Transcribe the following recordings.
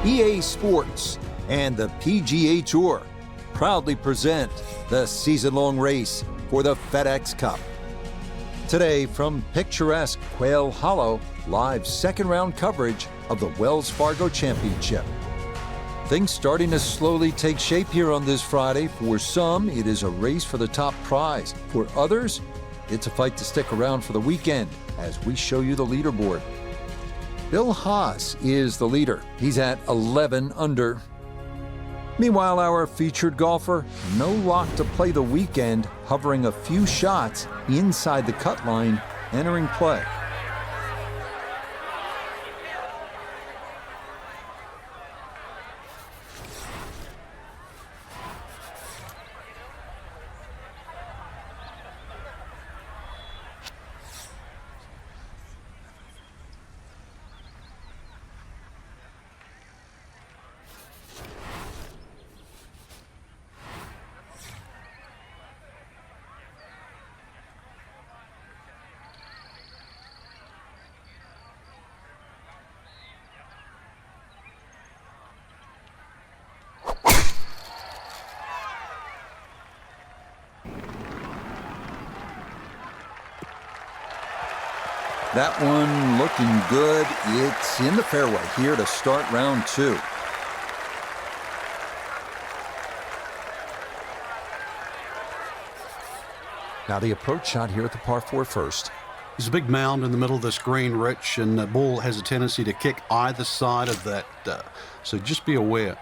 EA Sports, and the PGA Tour proudly present the season-long race for the FedEx Cup. Today, from picturesque Quail Hollow, live second-round coverage of the Wells Fargo Championship. Things starting to slowly take shape here on this Friday. For some, it is a race for the top prize. For others, it's a fight to stick around for the weekend as we show you the leaderboard. Bill Haas is the leader. He's at 11 under. Meanwhile, our featured golfer, no lock to play the weekend, hovering a few shots inside the cut line, entering play. That one looking good. It's in the fairway here to start round two. Now the approach shot here at the par 4 first. There's a big mound in the middle of this green, Rich, and the ball has a tendency to kick either side of that, so just be aware.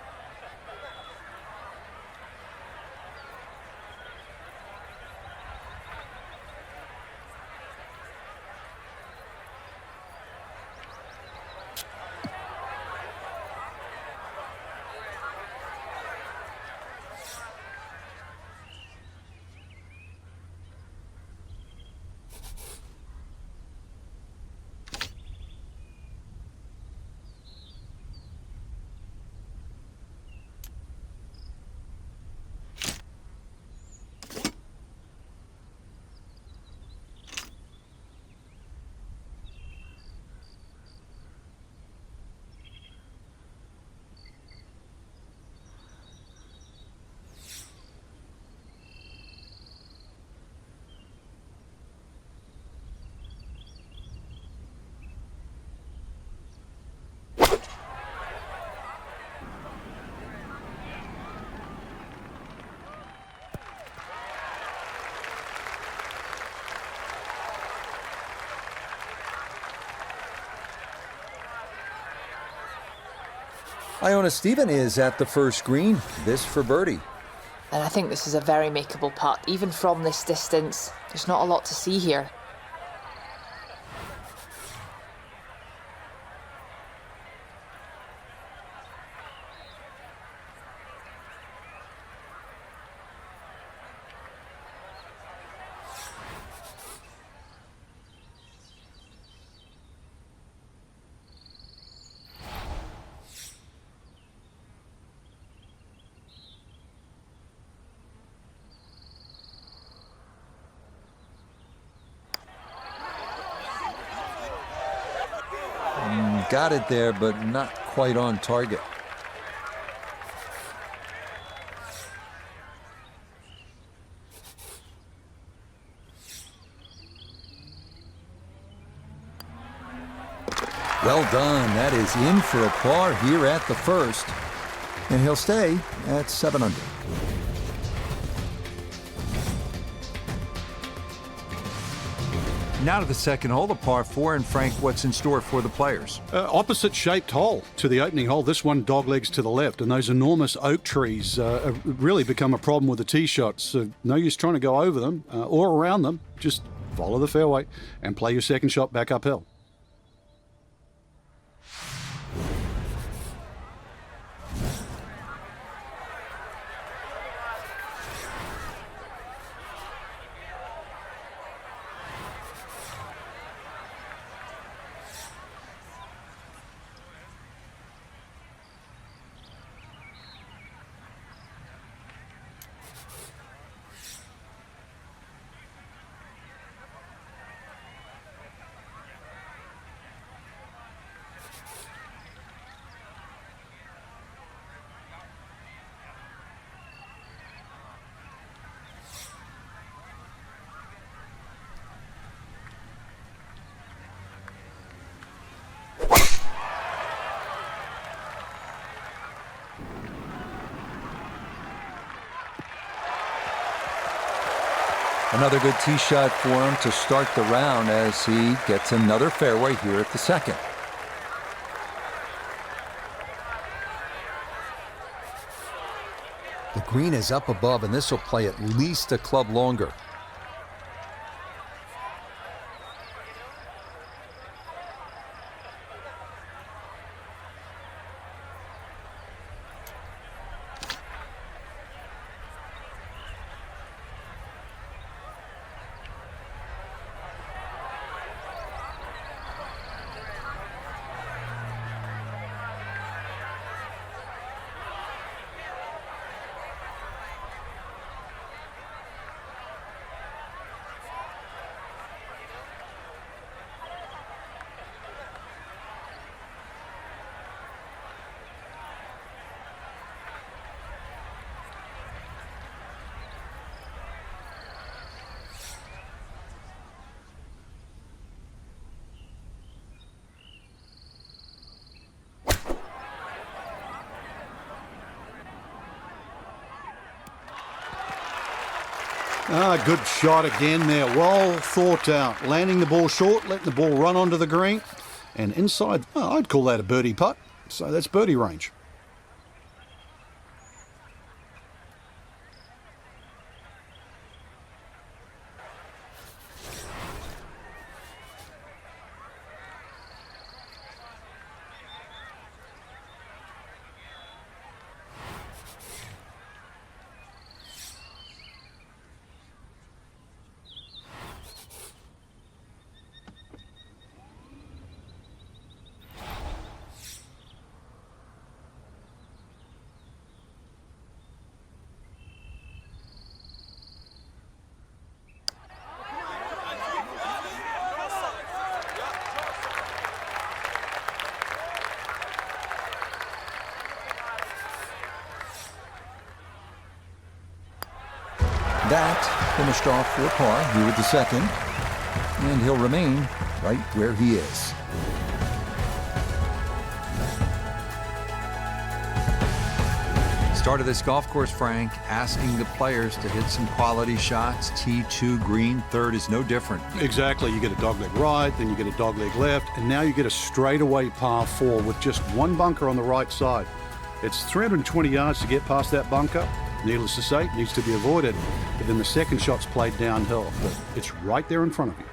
Iona Stephen is at the first green. This for birdie. And I think this is a very makeable putt. Even from this distance, there's not a lot to see here. Got it there, but not quite on target. Well done. That is in for a par here at the first. And he'll stay at 7 under. Now to the second hole, the par 4, and Frank, what's in store for the players? Opposite shaped hole to the opening hole. This one doglegs to the left, and those enormous oak trees really become a problem with the tee shots. So no use trying to go over them or around them. Just follow the fairway and play your second shot back uphill. Another good tee shot for him to start the round as he gets another fairway here at the second. The green is up above, and this will play at least a club longer. Good shot again there. Well thought out. Landing the ball short, letting the ball run onto the green. And inside, well, I'd call that a birdie putt. So that's birdie range. That finished off for par here with the second, and he'll remain right where he is. Start of this golf course, Frank, asking the players to hit some quality shots. T2 green, third is no different. Exactly. You get a dogleg right, then you get a dogleg left, and now you get a straightaway par 4 with just one bunker on the right side. It's 320 yards to get past that bunker. Needless to say, it needs to be avoided. But then the second shot's played downhill. But it's right there in front of you.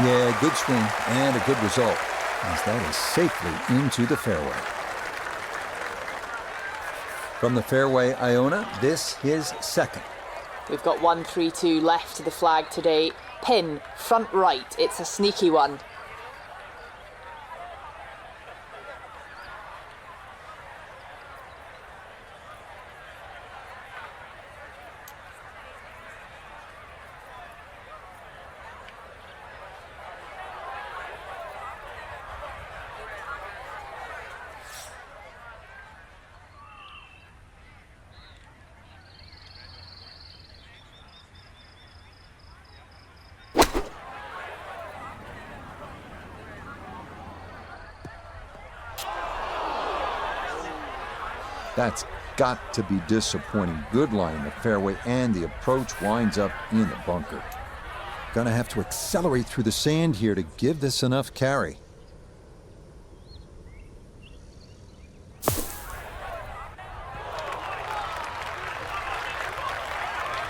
Yeah, good swing and a good result, as that is safely into the fairway. From the fairway, Iona, this his second. We've got 1-3-2 left to the flag today. Pin, front right. It's a sneaky one. That's got to be disappointing. Good line in the fairway, and the approach winds up in the bunker. Gonna have to accelerate through the sand here to give this enough carry.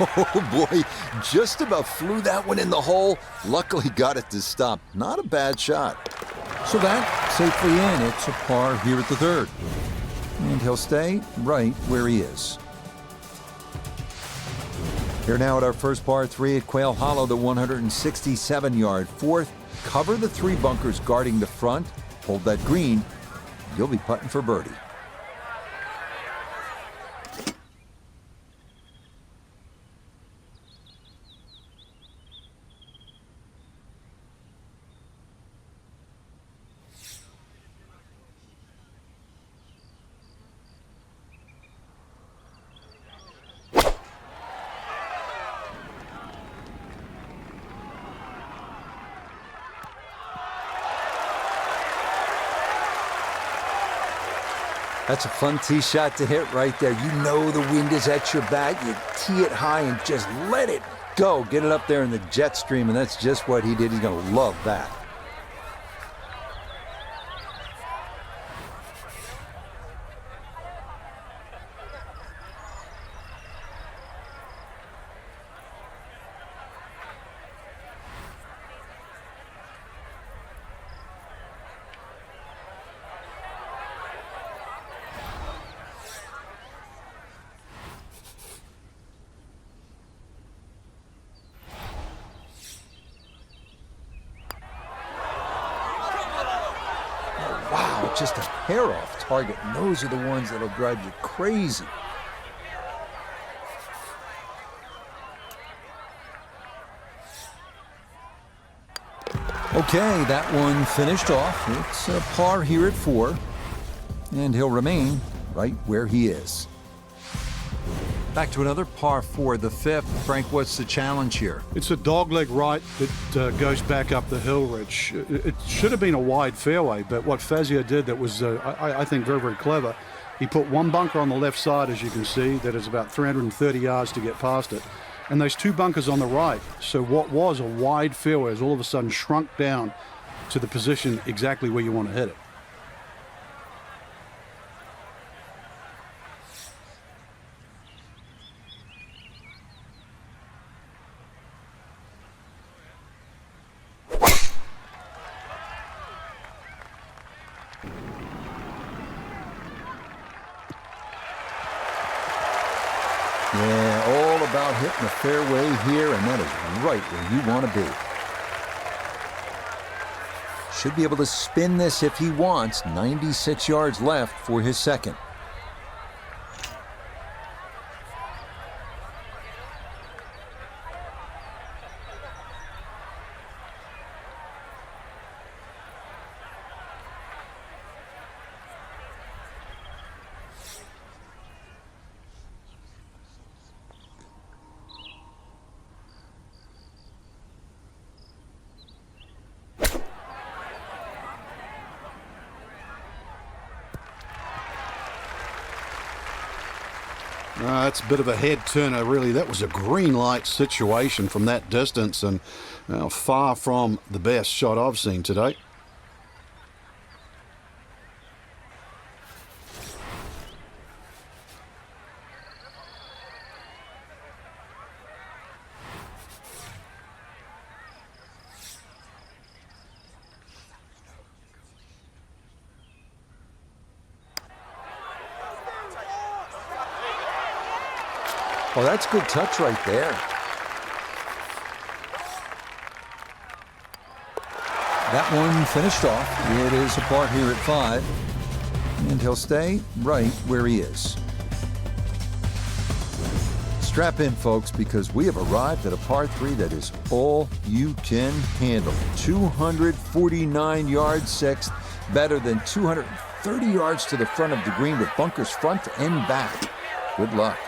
Oh boy, just about flew that one in the hole. Luckily got it to stop. Not a bad shot. So that safely in. It's a par here at the third. And he'll stay right where he is. Here now at our first par 3 at Quail Hollow, the 167-yard fourth. Cover the 3 bunkers guarding the front. Hold that green. You'll be putting for birdie. That's a fun tee shot to hit right there. You know the wind is at your back. You tee it high and just let it go. Get it up there in the jet stream, and that's just what he did. He's going to love that. Wow, just a hair off target. And those are the ones that'll drive you crazy. Okay, that one finished off. It's a par here at 4, and he'll remain right where he is. Back to another par 4, the 5th. Frank, what's the challenge here? It's a dogleg right that goes back up the hill ridge. It should have been a wide fairway, but what Fazio did that was, I think, very, very clever. He put one bunker on the left side, as you can see, that is about 330 yards to get past it, and those 2 bunkers on the right. So what was a wide fairway has all of a sudden shrunk down to the position exactly where you want to hit it. Yeah, all about hitting the fairway here, and that is right where you want to be. Should be able to spin this if he wants. 96 yards left for his second. That's a bit of a head turner, really. That was a green light situation from that distance, and far from the best shot I've seen today. Oh, that's good touch right there. That one finished off. It is a par here at 5, and he'll stay right where he is. Strap in, folks, because we have arrived at a par 3 that is all you can handle. 249 yards, 6th, better than 230 yards to the front of the green with bunkers front and back. Good luck.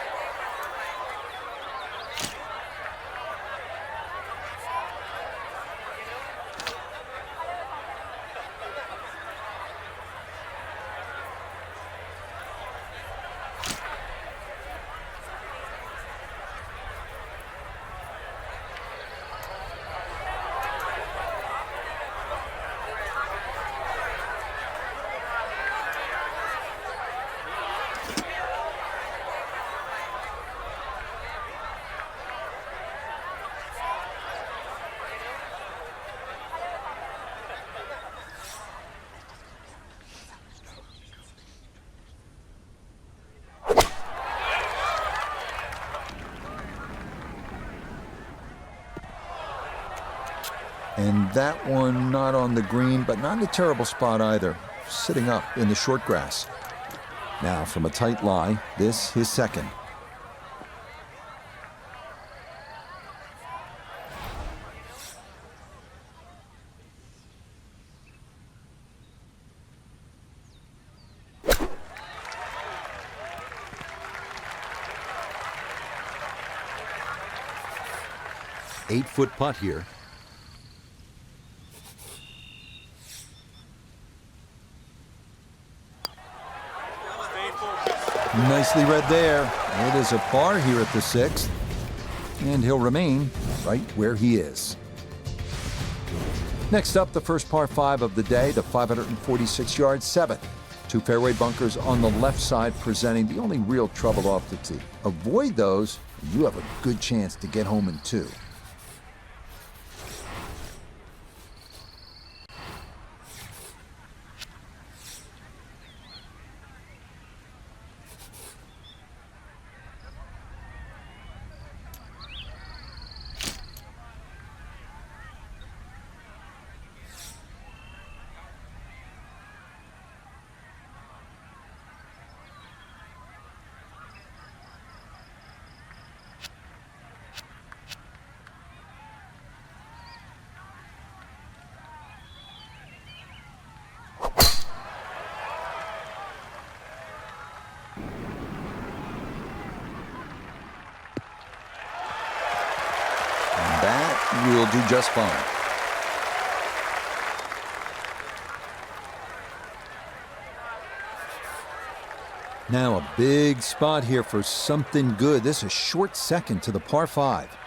And that one not on the green, but not in a terrible spot either. Sitting up in the short grass. Now from a tight lie, this his second. Eight-foot putt here. Nicely read there. It is a par here at the 6th, and he'll remain right where he is. Next up, the first par 5 of the day, the 546-yard 7th. 2 fairway bunkers on the left side, presenting the only real trouble off the tee. Avoid those, and you have a good chance to get home in 2. That will do just fine. Now a big spot here for something good. This is a short second to the par 5.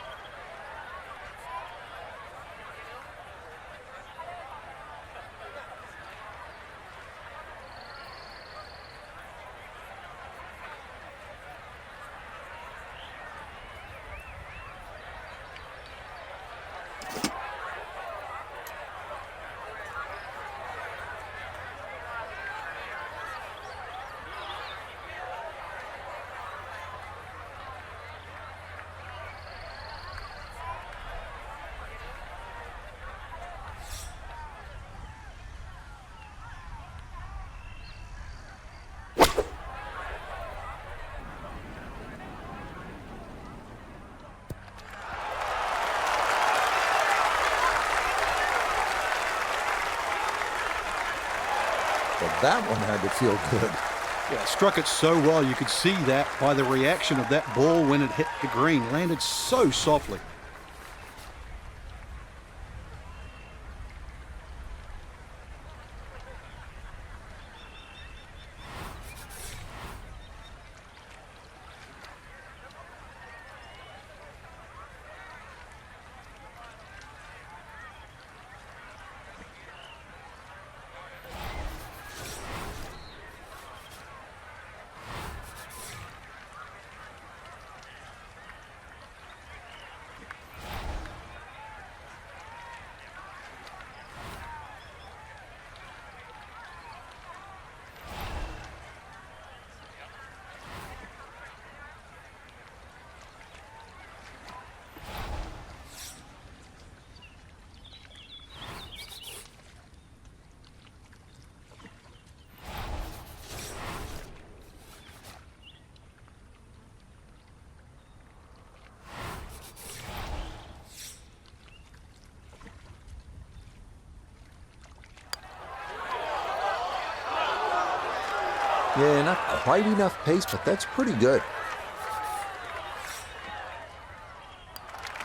Well, that one had to feel good. Yeah, struck it so well. You could see that by the reaction of that ball when it hit the green. Landed so softly. Yeah, not quite enough pace, but that's pretty good.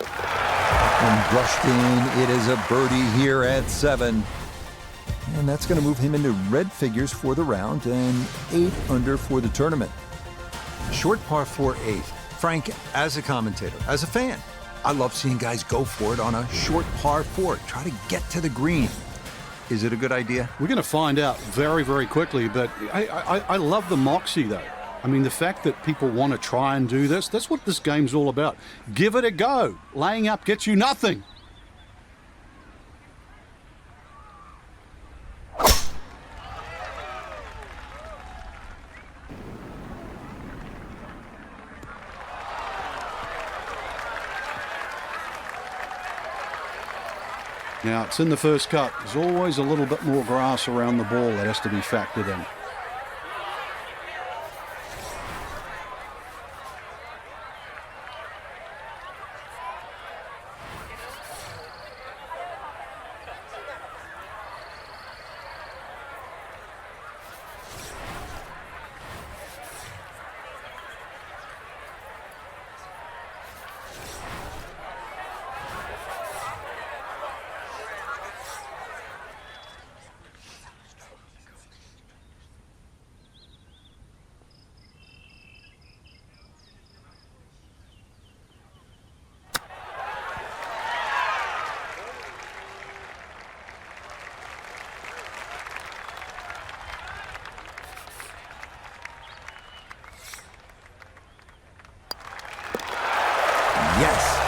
And brushed in, it is a birdie here at 7. And that's going to move him into red figures for the round and 8 under for the tournament. Short par 4-8. Frank, as a commentator, as a fan, I love seeing guys go for it on a short par 4. Try to get to the green. Is it a good idea? We're going to find out very, very quickly, but I love the moxie, though. I mean, the fact that people want to try and do this, that's what this game's all about. Give it a go. Laying up gets you nothing. Now, it's in the first cut. There's always a little bit more grass around the ball that has to be factored in.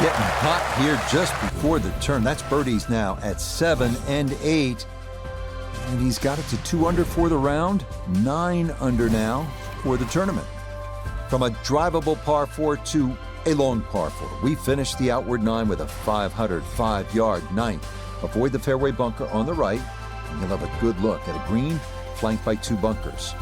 Getting hot here just before the turn. That's birdies now at 7 and 8. And he's got it to 2 under for the round, 9 under now for the tournament. From a drivable par 4 to a long par 4, we finished the outward 9 with a 505-yard 9th. Avoid the fairway bunker on the right, and you'll have a good look at a green flanked by 2 bunkers.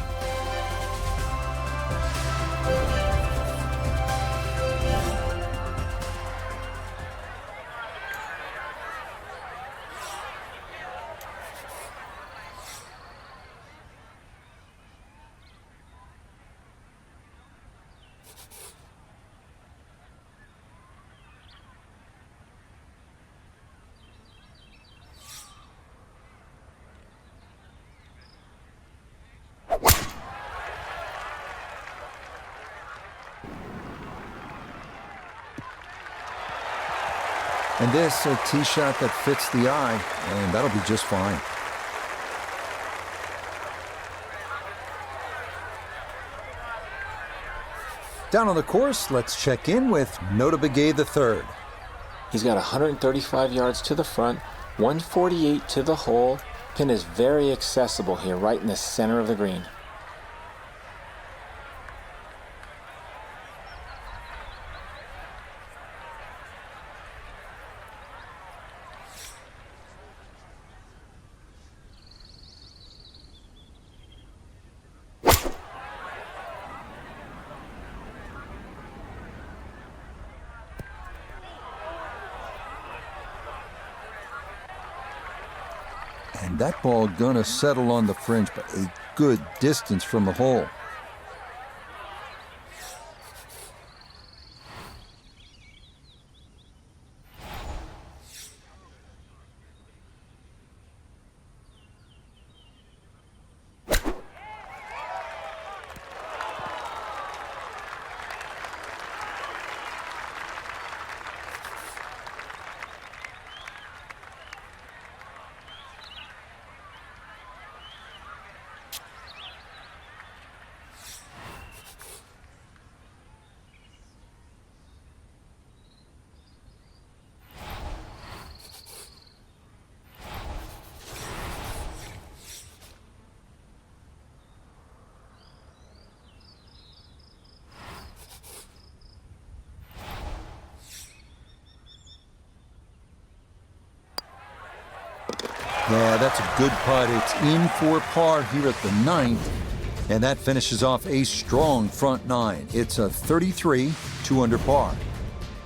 And this, a tee shot that fits the eye, and that'll be just fine. Down on the course, let's check in with Nota Begay III. He's got 135 yards to the front, 148 to the hole. Pin is very accessible here, right in the center of the green. And that ball gonna settle on the fringe, but a good distance from the hole. Yeah, that's a good putt. It's in for par here at the 9th, and that finishes off a strong front 9. It's a 33, 2 under par.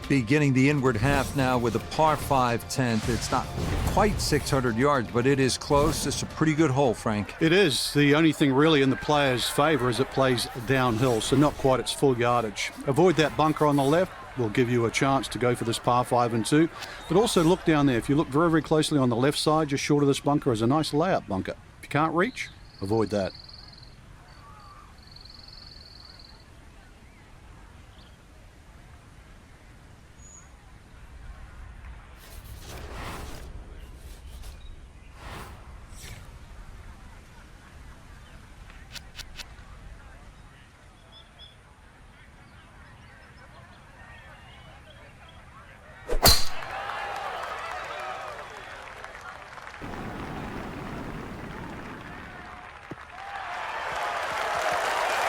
Beginning the inward half now with a par 5 10th. It's not quite 600 yards, but it is close. It's a pretty good hole, Frank. It is. The only thing really in the player's favor is it plays downhill, so not quite its full yardage. Avoid that bunker on the left. Will give you a chance to go for this par 5 and 2. But also look down there. If you look very, very closely on the left side, just short of this bunker, is a nice layup bunker. If you can't reach, avoid that.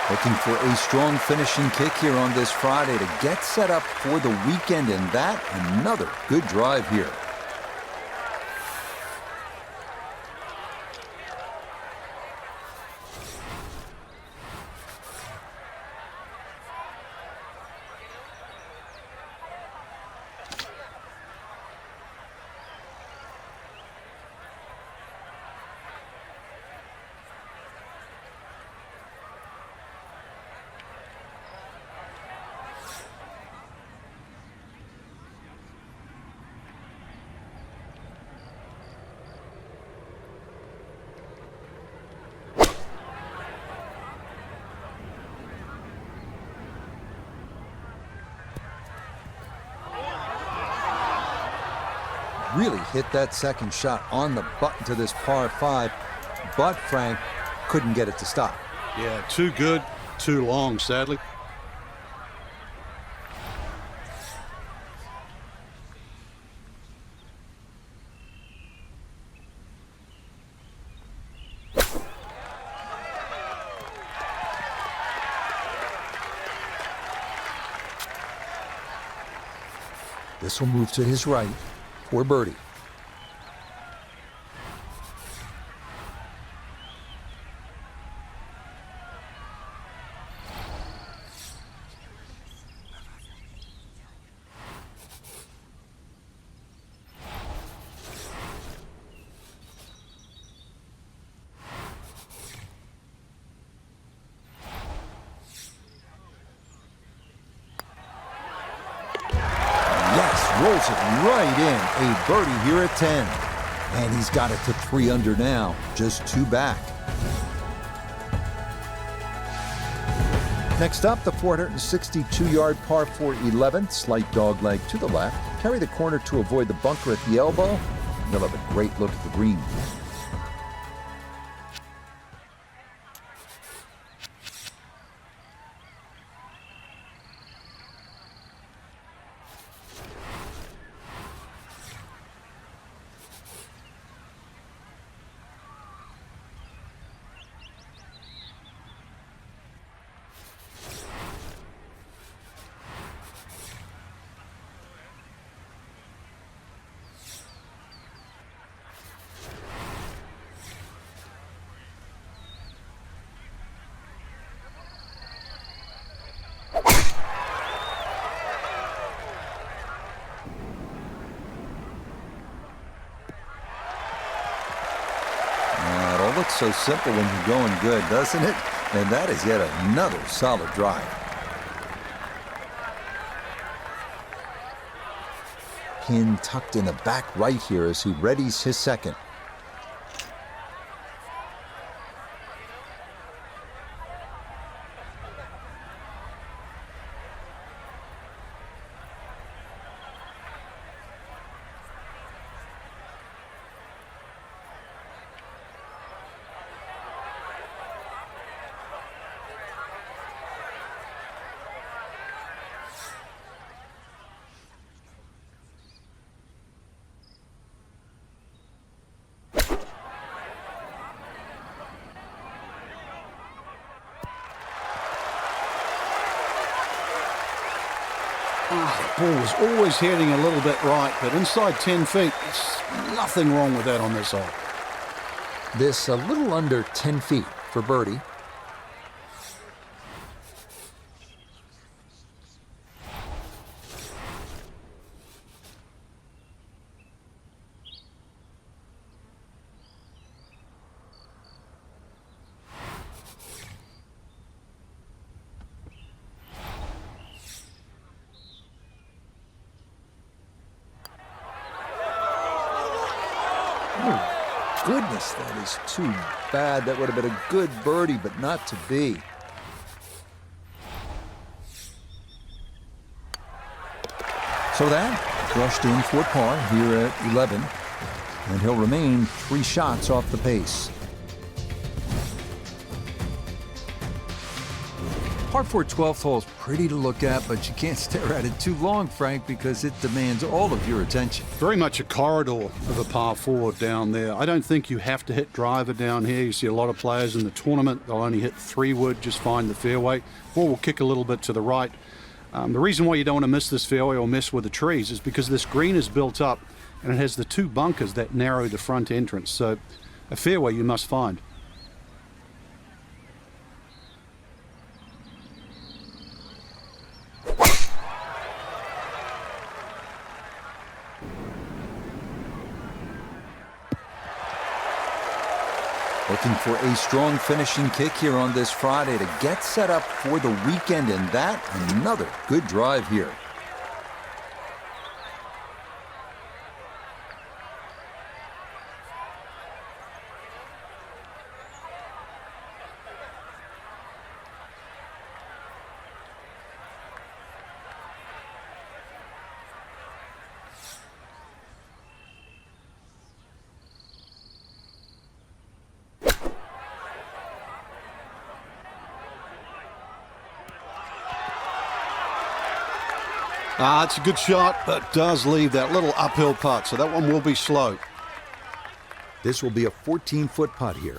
Looking for a strong finishing kick here on this Friday to get set up for the weekend, and that another good drive here. Really hit that second shot on the button to this par 5, but Frank couldn't get it to stop. Yeah, too good, too long, sadly. This will move to his right for birdie. Rolls it right in. A birdie here at 10. And he's got it to 3 under now, just 2 back. Next up, the 462-yard par 4 11, slight dogleg to the left. Carry the corner to avoid the bunker at the elbow. You'll have a great look at the green. Looks so simple when you're going good, doesn't it? And that is yet another solid drive. Pin tucked in the back right here as he readies his second. The ball was always heading a little bit right, but inside 10 feet, there's nothing wrong with that on this hole. This a little under 10 feet for birdie. Oh, goodness, that is too bad. That would have been a good birdie, but not to be. So that brushed in for par here at 11, and he'll remain 3 shots off the pace. Par 4 12th hole is pretty to look at, but you can't stare at it too long, Frank, because it demands all of your attention. Very much a corridor of a par 4 down there. I don't think you have to hit driver down here. You see a lot of players in the tournament, they'll only hit 3-wood, just find the fairway. Ball will kick a little bit to the right. The reason why you don't want to miss this fairway or mess with the trees is because this green is built up and it has the 2 bunkers that narrow the front entrance. So a fairway you must find. Looking for a strong finishing kick here on this Friday to get set up for the weekend, and that another good drive here. It's a good shot, but does leave that little uphill putt, so that one will be slow. This will be a 14-foot putt here.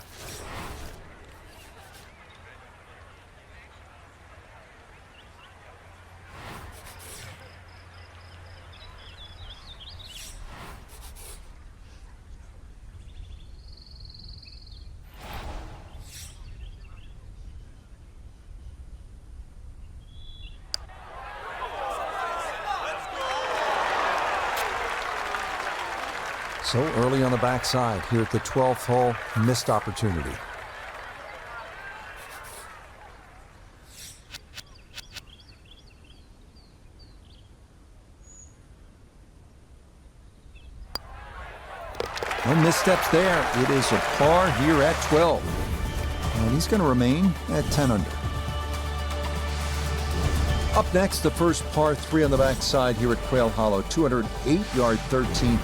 So early on the backside here at the 12th hole, missed opportunity. No missteps there. It is a par here at 12. And he's going to remain at 10 under. Up next, the first par 3 on the backside here at Quail Hollow. 208-yard 13.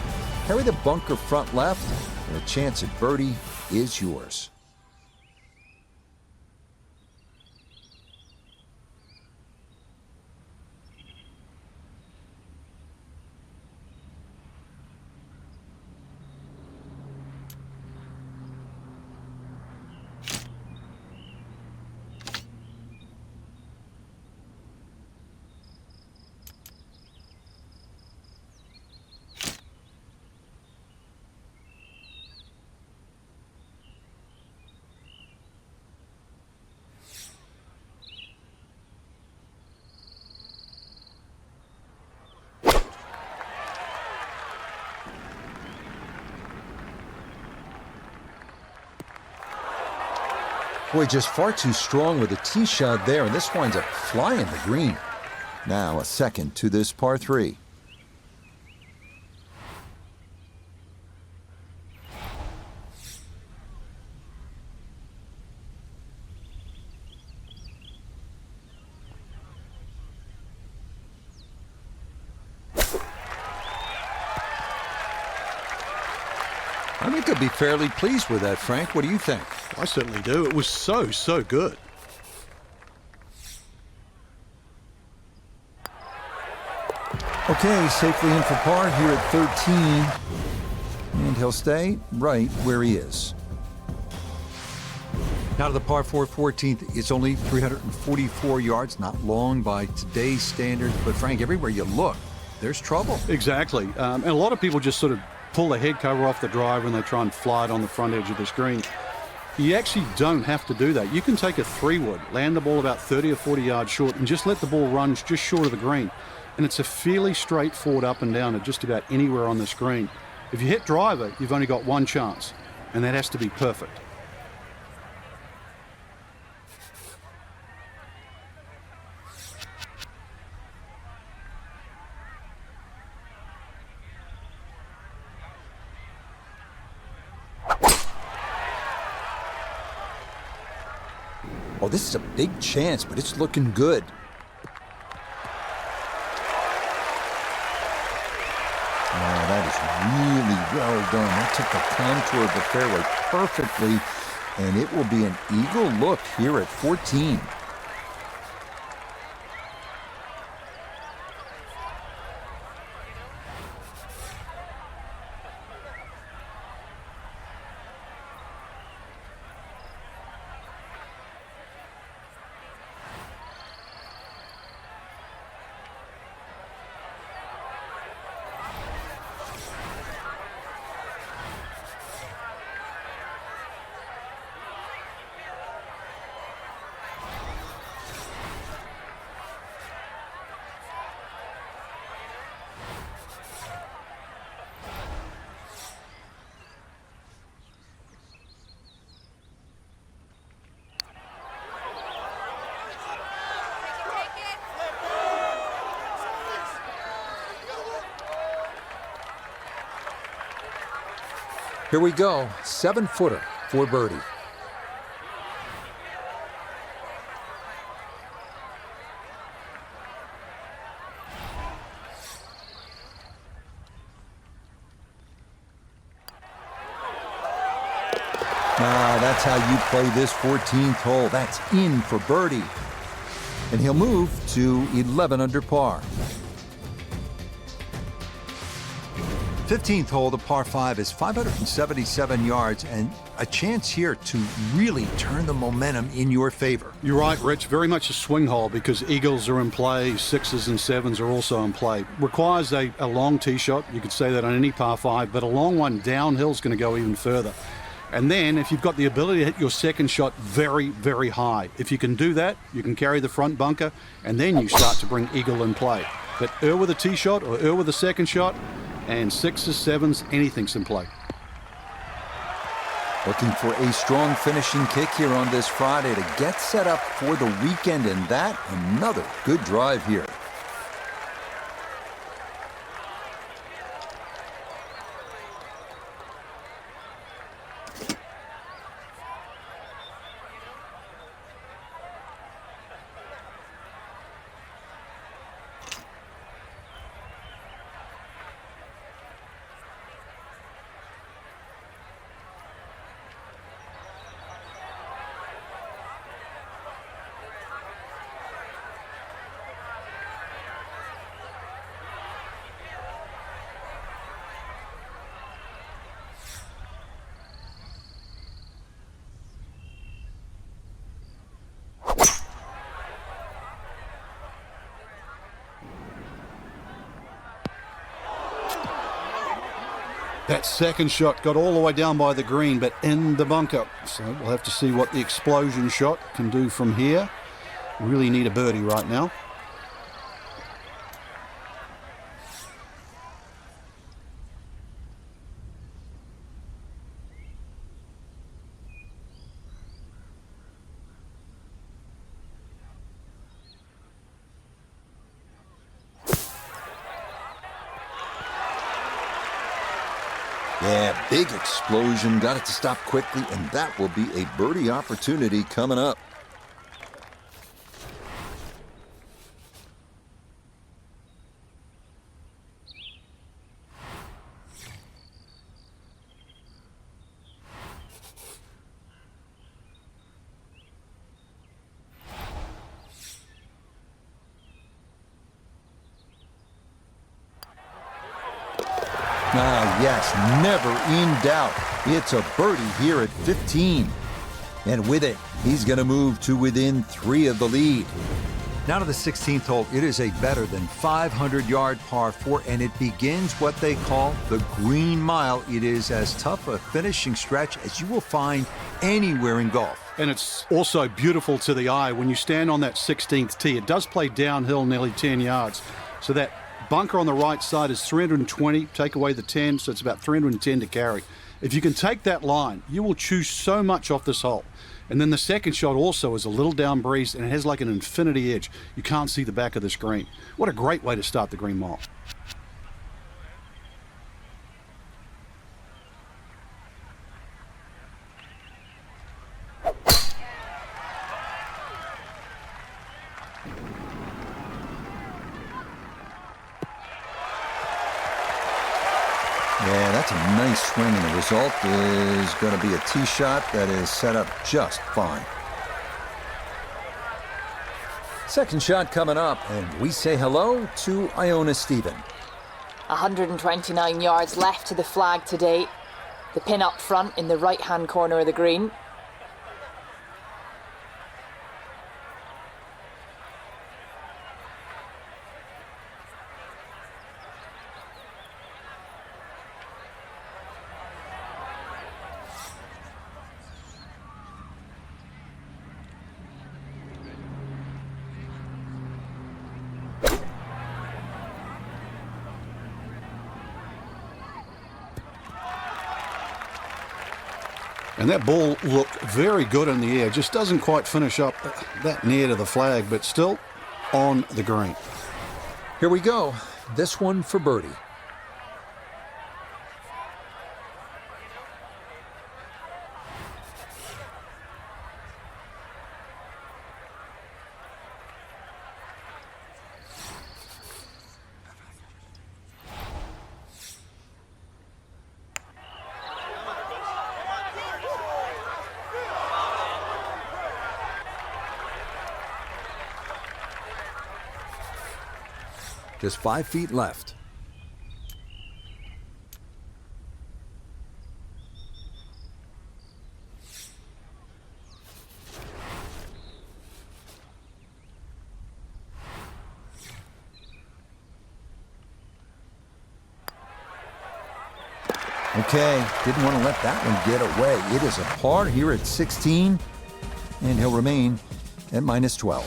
Carry the bunker front left, and a chance at birdie is yours. Boy, just far too strong with a tee shot there, and this winds up flying the green. Now a second to this par 3. I think I'd be fairly pleased with that, Frank. What do you think? I certainly do. It was so good. Okay, safely in for par here at 13. And he'll stay right where he is. Now to the par 4 14th. It's only 344 yards, not long by today's standards. But Frank, everywhere you look, there's trouble. Exactly. And a lot of people just sort of pull the head cover off the driver and they try and fly it on the front edge of the screen. You actually don't have to do that. You can take a 3-wood, land the ball about 30 or 40 yards short, and just let the ball run just short of the green. And it's a fairly straightforward up and down at just about anywhere on the screen. If you hit driver, you've only got one chance, and that has to be perfect. Oh, this is a big chance, but it's looking good. Oh, that is really well done. That took the contour of the fairway perfectly, and it will be an eagle look here at 14. Here we go, 7-footer for birdie. Now that's how you play this 14th hole. That's in for birdie. And he'll move to 11 under par. 15th hole, the par 5 is 577 yards and a chance here to really turn the momentum in your favor. You're right, Rich. Very much a swing hole because eagles are in play, 6s and 7s are also in play. Requires a long tee shot. You could say that on any par 5, but a long one downhill is going to go even further. And then if you've got the ability to hit your second shot very, very high, if you can do that, you can carry the front bunker, and then you start to bring eagle in play. But with a tee shot or with a second shot, And 6s, 7s, anything's in play. Looking for a strong finishing kick here on this Friday to get set up for the weekend, and that another good drive here. That second shot got all the way down by the green, but in the bunker. So we'll have to see what the explosion shot can do from here. Really need a birdie right now. Yeah, big explosion. Got it to stop quickly, and that will be a birdie opportunity coming up. Yes, never in doubt. It's a birdie here at 15. And with it, he's going to move to within 3 of the lead. Now to the 16th hole. It is a better than 500-yard par 4, and it begins what they call the Green Mile. It is as tough a finishing stretch as you will find anywhere in golf. And it's also beautiful to the eye when you stand on that 16th tee. It does play downhill nearly 10 yards. So that bunker on the right side is 320, take away the 10, so it's about 310 to carry. If you can take that line, you will choose so much off this hole. And then the second shot also is a little down breeze, and it has like an infinity edge. You can't see the back of this green. What a great way to start the Green Mile. Yeah, that's a nice swing, and the result is going to be a tee shot that is set up just fine. Second shot coming up, and we say hello to Iona Stephen. 129 yards left to the flag today. The pin up front in the right-hand corner of the green. And that ball looked very good in the air. Just doesn't quite finish up that near to the flag, but still on the green. Here we go. This one for birdie. Just 5 feet left. Okay, didn't want to let that one get away. It is a par here at 16, and he'll remain at -12.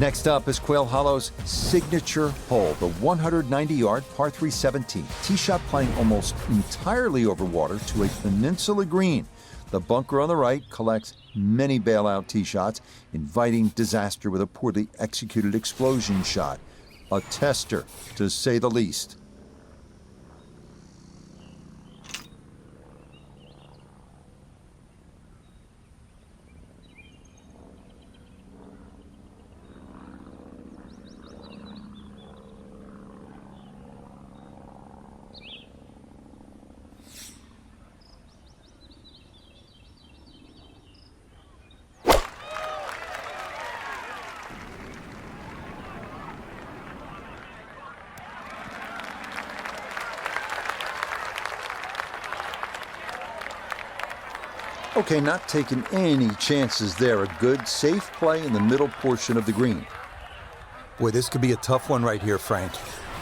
Next up is Quail Hollow's signature hole, the 190-yard par 3 17. Tee shot playing almost entirely over water to a peninsula green. The bunker on the right collects many bailout tee shots, inviting disaster with a poorly executed explosion shot. A tester, to say the least. Okay, not taking any chances there. A good, safe play in the middle portion of the green. Boy, this could be a tough one right here, Frank.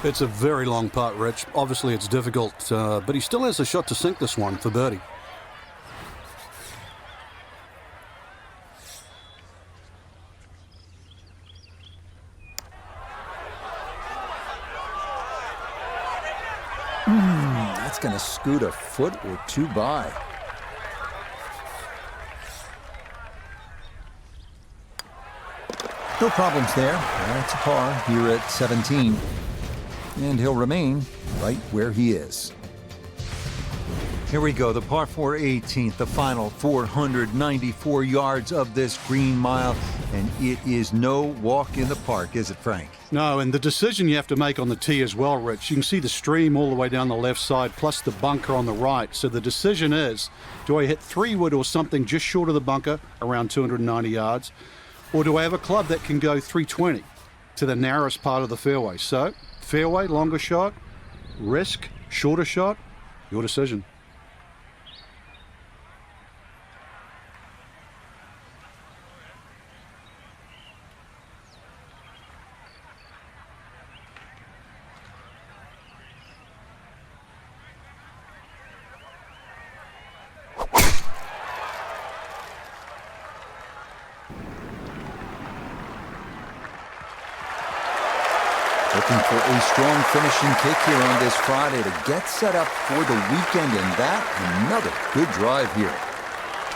It's a very long putt, Rich. Obviously, it's difficult, but he still has a shot to sink this one for birdie. That's going to scoot a foot or two by. No problems there. That's a par here at 17. And he'll remain right where he is. Here we go, the par 4 18th, the final 494 yards of this green mile. And it is no walk in the park, is it, Frank? No, and the decision you have to make on the tee as well, Rich. You can see the stream all the way down the left side, plus the bunker on the right. So the decision is, do I hit 3-wood or something just short of the bunker, around 290 yards? Or do I have a club that can go 320 to the narrowest part of the fairway? So, fairway, longer shot, risk, shorter shot, your decision. Looking for a strong finishing kick here on this Friday to get set up for the weekend, and that, another good drive here.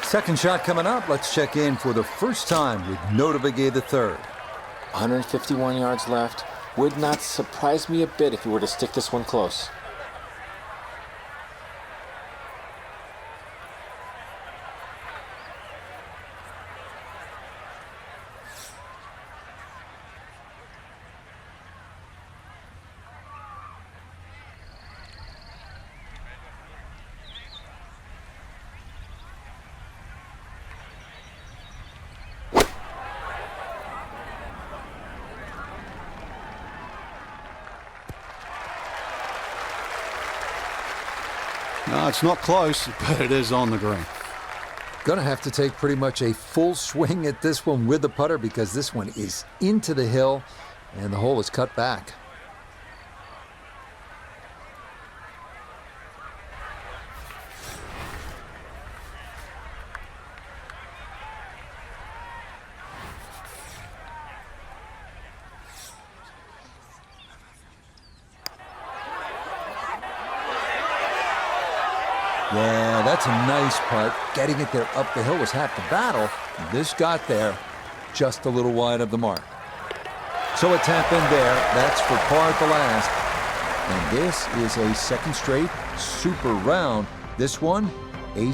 Second shot coming up. Let's check in for the first time with Notavigay III. 151 yards left. Would not surprise me a bit if he were to stick this one close. No, it's not close, but it is on the green. Gonna have to take pretty much a full swing at this one with the putter because this one is into the hill and the hole is cut back. Yeah, that's a nice putt. Getting it there up the hill was half the battle. This got there just a little wide of the mark. So a tap in there. That's for par at the last. And this is a second straight super round. This one, a